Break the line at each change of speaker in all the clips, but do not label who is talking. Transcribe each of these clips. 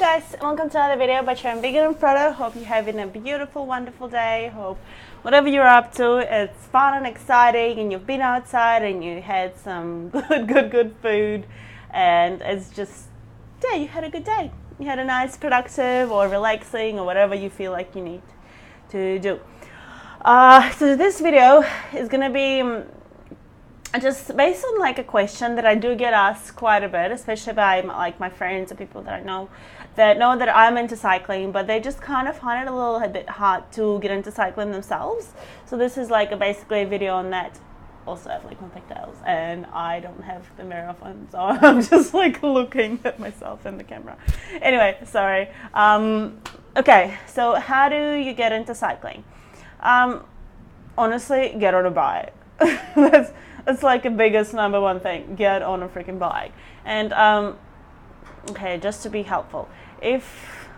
guys, welcome to another video by Sharon Vegan and Frodo. Hope you're having a beautiful, wonderful day. Hope whatever you're up to, it's fun and exciting and you've been outside and you had some good food and it's just, yeah, you had a good day. You had a nice, productive or relaxing or whatever you feel like you need to do. So this video is going to be just based on like a question that I do get asked quite a bit, especially by like my friends or people that I know that I'm into cycling, but they just kind of find it a little bit hard to get into cycling themselves. So this is like basically a video on that. Also, I have like my pigtails and I don't have the mirror on, so I'm just like looking at myself in the camera. Anyway, sorry. Okay, so how do you get into cycling? Honestly, get on a bike. It's like the biggest number one thing. Get on a freaking bike. And okay, just to be helpful, if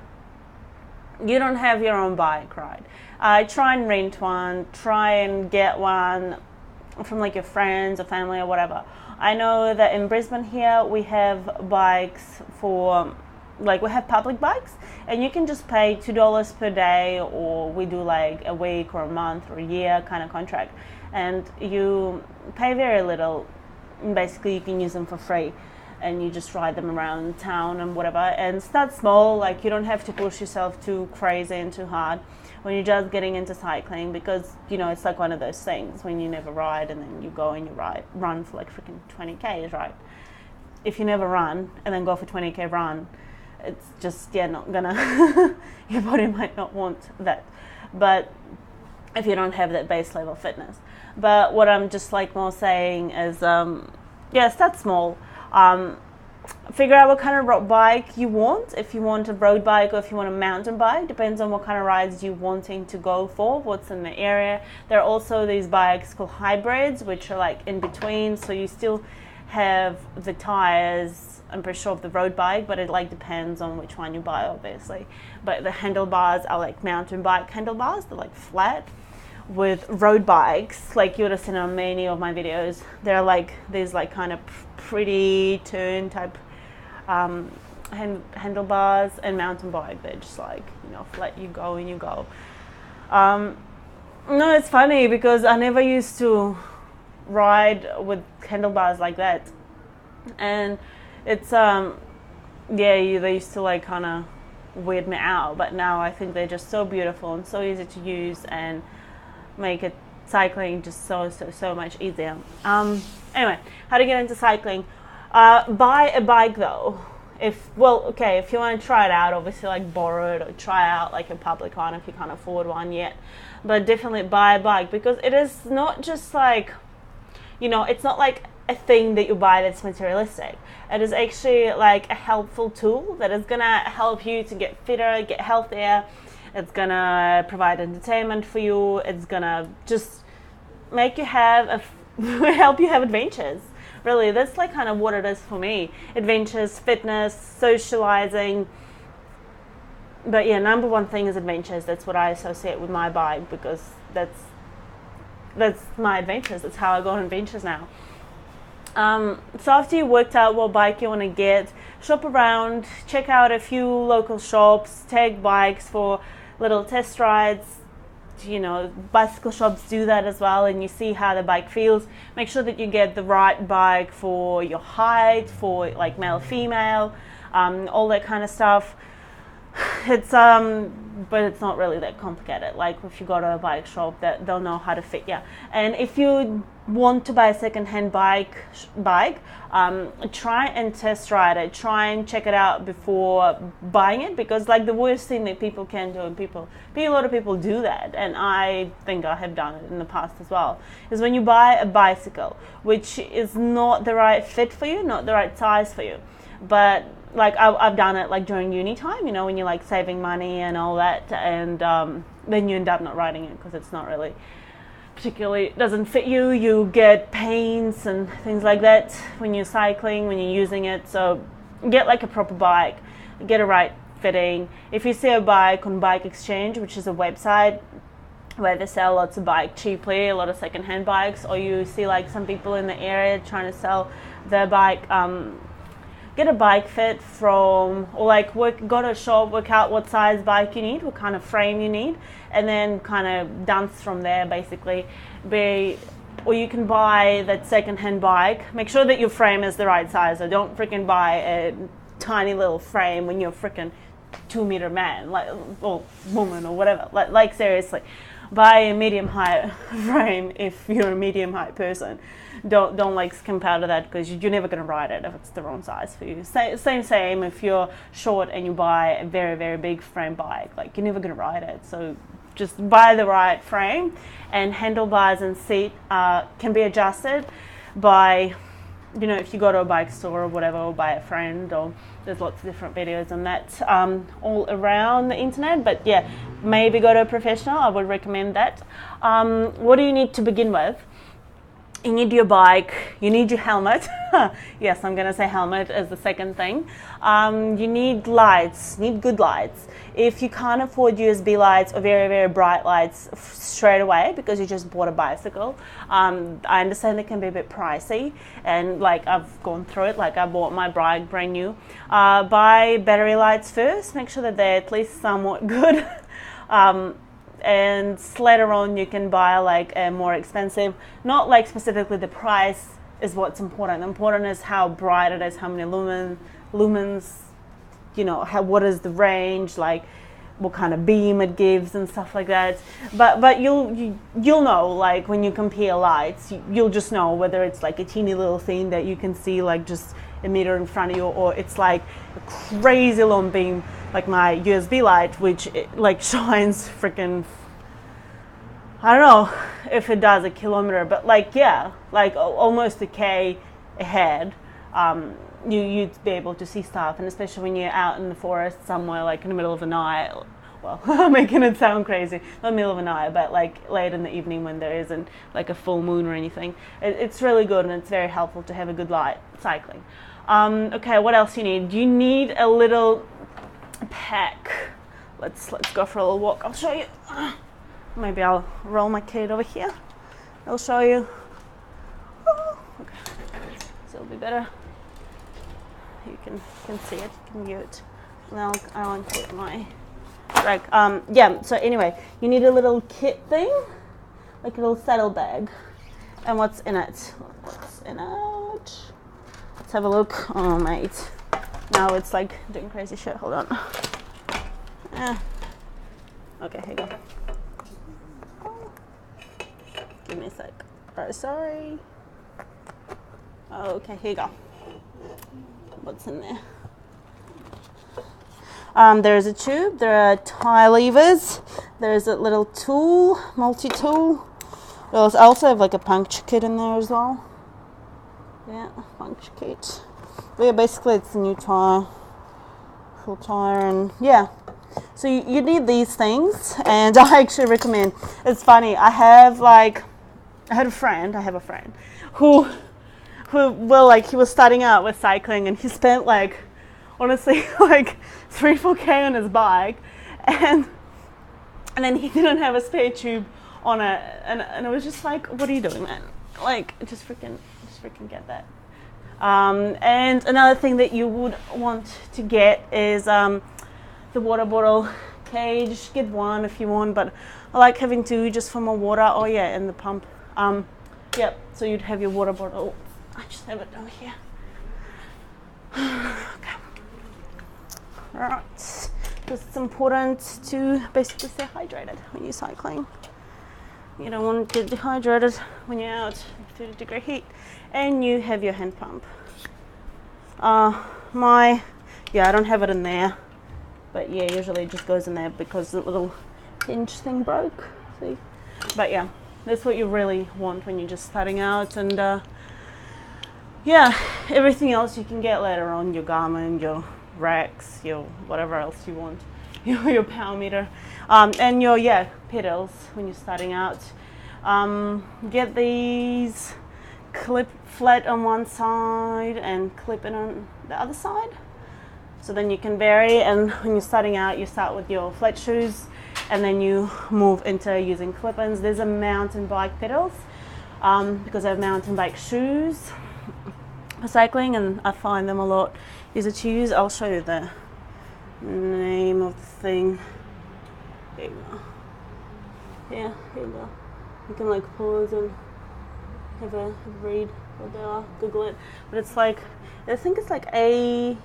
you don't have your own bike, right? Try and rent one. Try and get one from like your friends or family or whatever. I know that in Brisbane here we have bikes for like we have public bikes, and you can just pay $2 per day, or we do like a week or a month or a year kind of contract, and you pay very little. And basically you can use them for free and you just ride them around town and whatever, and start small. Like you don't have to push yourself too crazy and too hard when you're just getting into cycling, because you know it's like one of those things when you never ride and then you go and you run for like freaking 20Ks, right? If you never run and then go for 20K run, it's just, yeah, not gonna your body might not want that. But if you don't have that base level fitness. But what I'm just like more saying is yeah, start small. Figure out what kind of road bike you want. If you want a road bike or if you want a mountain bike, depends on what kind of rides you're wanting to go for, what's in the area. There are also these bikes called hybrids, which are like in between, so you still have the tires, I'm pretty sure, of the road bike, but it like depends on which one you buy, obviously. But the handlebars are like mountain bike handlebars, they're like flat. With road bikes, like you would have seen on many of my videos, they're like these like kind of pretty turn type handlebars, and mountain bike, they're just like, you know, flat, you go and you go. No, it's funny because I never used to ride with handlebars like that, and it's yeah, they used to like kind of weird me out, but now I think they're just so beautiful and so easy to use and make it cycling just so much easier. Anyway, how to get into cycling? Buy a bike though. If you want to try it out, obviously like borrow it or try out like a public one if you can't afford one yet. But definitely buy a bike, because it is not just like, you know, it's not like a thing that you buy that's materialistic. It is actually like a helpful tool that is gonna help you to get fitter, get healthier. It's gonna provide entertainment for you. It's gonna just make you have help you have adventures. Really, that's like kind of what it is for me. Adventures, fitness, socializing. But yeah, number one thing is adventures. That's what I associate with my bike, because that's my adventures. That's how I go on adventures now. So after you worked out what bike you want to get, shop around, check out a few local shops, take bikes for little test rides. You know, bicycle shops do that as well, and you see how the bike feels. Make sure that you get the right bike for your height, for like male, female, all that kind of stuff. It's but it's not really that complicated. Like if you go to a bike shop, that they'll know how to fit you. And if you want to buy a second-hand bike, try and test ride it. Try and check it out before buying it, because like the worst thing that people can do, and a lot of people do that, and I think I have done it in the past as well, is when you buy a bicycle which is not the right fit for you, not the right size for you. But like I've done it like during uni time, you know, when you're like saving money and all that, and then you end up not riding it because it's not really particularly, doesn't fit you. You get pains and things like that when you're cycling, when you're using it. So get like a proper bike, get a right fitting. If you see a bike on Bike Exchange, which is a website where they sell lots of bikes cheaply, a lot of second-hand bikes, or you see like some people in the area trying to sell their bike, get a bike fit from, or like go to a shop, work out what size bike you need, what kind of frame you need, and then kind of dance from there basically. Or you can buy that second-hand bike. Make sure that your frame is the right size. So don't freaking buy a tiny little frame when you're freaking 2-meter man, like, or woman or whatever. Like seriously, buy a medium height frame if you're a medium height person. Don't like skimp out of that, because you're never going to ride it if it's the wrong size for you. Same if you're short and you buy a very, very big frame bike, like, you're never going to ride it. So just buy the right frame, and handlebars and seat can be adjusted by, you know, if you go to a bike store or whatever, or by a friend, or there's lots of different videos on that all around the internet. But yeah, maybe go to a professional. I would recommend that. What do you need to begin with? You need your bike, you need your helmet. Yes, I'm going to say helmet as the second thing. You need lights, need good lights. If you can't afford USB lights or very, very bright lights straight away because you just bought a bicycle, I understand they can be a bit pricey, and like, I've gone through it. Like, I bought my bike brand new. Buy battery lights first, make sure that they're at least somewhat good. And later on you can buy like a more expensive, not like specifically the price is what's important. Important is how bright it is, how many lumens, you know, what is the range, like what kind of beam it gives and stuff like that. But you'll know, like, when you compare lights, you'll just know whether it's like a teeny little thing that you can see like just a meter in front of you, or it's like a crazy long beam like my USB light, which like shines freaking, I don't know if it does a kilometer, but like, yeah, like almost a K ahead. You'd be able to see stuff, and especially when you're out in the forest somewhere, like in the middle of the night. Well, I'm making it sound crazy, not middle of the night, but like late in the evening when there isn't like a full moon or anything. It's really good, and it's very helpful to have a good light cycling. Okay, what else you need? You need a little pack. Let's go for a little walk. I'll show you. Maybe I'll roll my kid over here. I'll show you. Oh, okay, so it'll be better. You can see it, you can view it. Now I'll put my rag. Yeah, so anyway, you need a little kit thing, like a little saddle bag. And what's in it? What's in it? Let's have a look. Oh, mate. Now it's like doing crazy shit. Hold on. Okay, here you go. Give me a sec. Oh, sorry. Okay, here you go. What's in there? There's a tube, there are tie levers, there's a little tool, multi-tool. I also have like a puncture kit in there as well. Yeah, puncture kit. But yeah, basically it's a new tire, full tire, and yeah. So you need these things, and I actually recommend. It's funny, I have a friend who well, like, he was starting out with cycling, and he spent like, honestly, like 3-4K on his bike, and then he didn't have a spare tube on it, and it was just like, what are you doing, man? Like, just freaking get that. And another thing that you would want to get is the water bottle cage. Get one if you want, but I like having two just for my water. Oh yeah, and the pump. Yep, so you'd have your water bottle. I just have it over here. Okay. Alright. It's important to basically stay hydrated when you're cycling. You don't want to get dehydrated when you're out in 30-degree heat. And you have your hand pump. I don't have it in there. But yeah, usually it just goes in there because the little hinge thing broke. See? But yeah, that's what you really want when you're just starting out. And yeah, everything else you can get later on. Your Garmin, your racks, your whatever else you want. Your power meter. And your, pedals when you're starting out. Get these, clip flat on one side and clip it on the other side. So then you can vary, and when you're starting out, you start with your flat shoes, and then you move into using clip-ins. These are mountain bike pedals, because I have mountain bike shoes. for cycling, and I find them a lot easier to use. I'll show you the name of the thing. Here you go. Yeah, here you go. You can like pause and have a read what they are, Google it. But it's like, I think it's like it's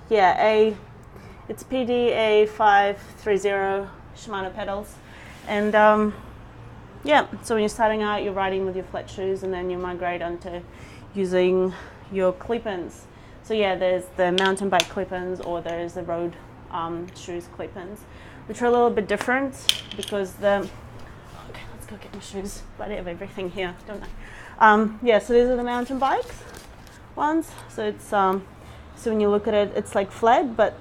PDA 530 Shimano pedals. And yeah, so when you're starting out, you're riding with your flat shoes, and then you migrate onto using your clip-ins. So yeah, there's the mountain bike clip-ins, or there's the road shoes clip-ins, which are a little bit different because okay, let's go get my shoes. But I have everything here, don't I? Yeah, so these are the mountain bikes ones. So it's so when you look at it, it's like flat, but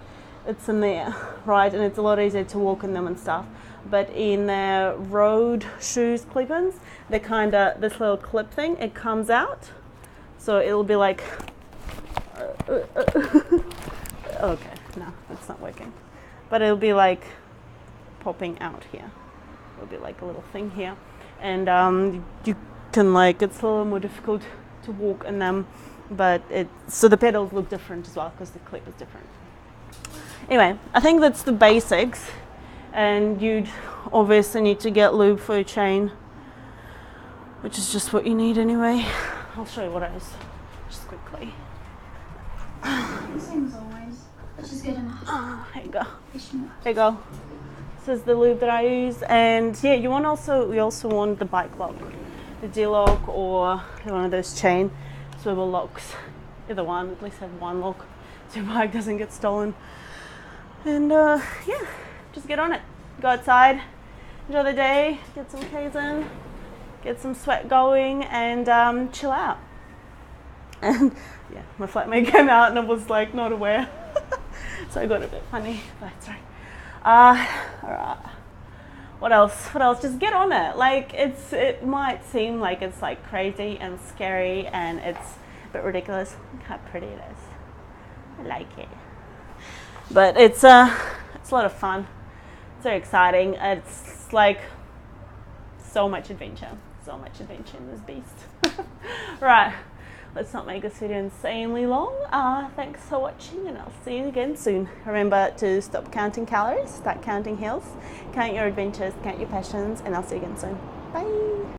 it's in there, right? And it's a lot easier to walk in them and stuff. But in the road shoes clip-ins, they're kind of this little clip thing. It comes out, so it'll be like. Okay, no, it's not working. But it'll be like popping out here. It'll be like a little thing here, and you can like, it's a little more difficult to walk in them, but so the pedals look different as well because the clip is different. Anyway, I think that's the basics, and you'd obviously need to get lube for your chain, which is just what you need anyway. I'll show you what else, just quickly.
Same as always, which is good enough.
Oh, here you go. There you go. This is the lube that I use, and yeah, we also want the bike lock, the D-lock, or one of those chain swivel locks. Either one, at least have one lock so your bike doesn't get stolen. And yeah, just get on it. Go outside, enjoy the day, get some K's in, get some sweat going, and chill out. And yeah, my flatmate came out and I was like not aware. So I got a bit funny, but sorry. Alright. What else? Just get on it. Like, it might seem like it's like crazy and scary and it's a bit ridiculous. Look how pretty it is. I like it. But it's a lot of fun. It's very exciting. It's like so much adventure in this beast. Right. Let's not make this video insanely long. Thanks for watching, and I'll see you again soon. Remember to stop counting calories, start counting hills, count your adventures, count your passions, and I'll see you again soon. Bye.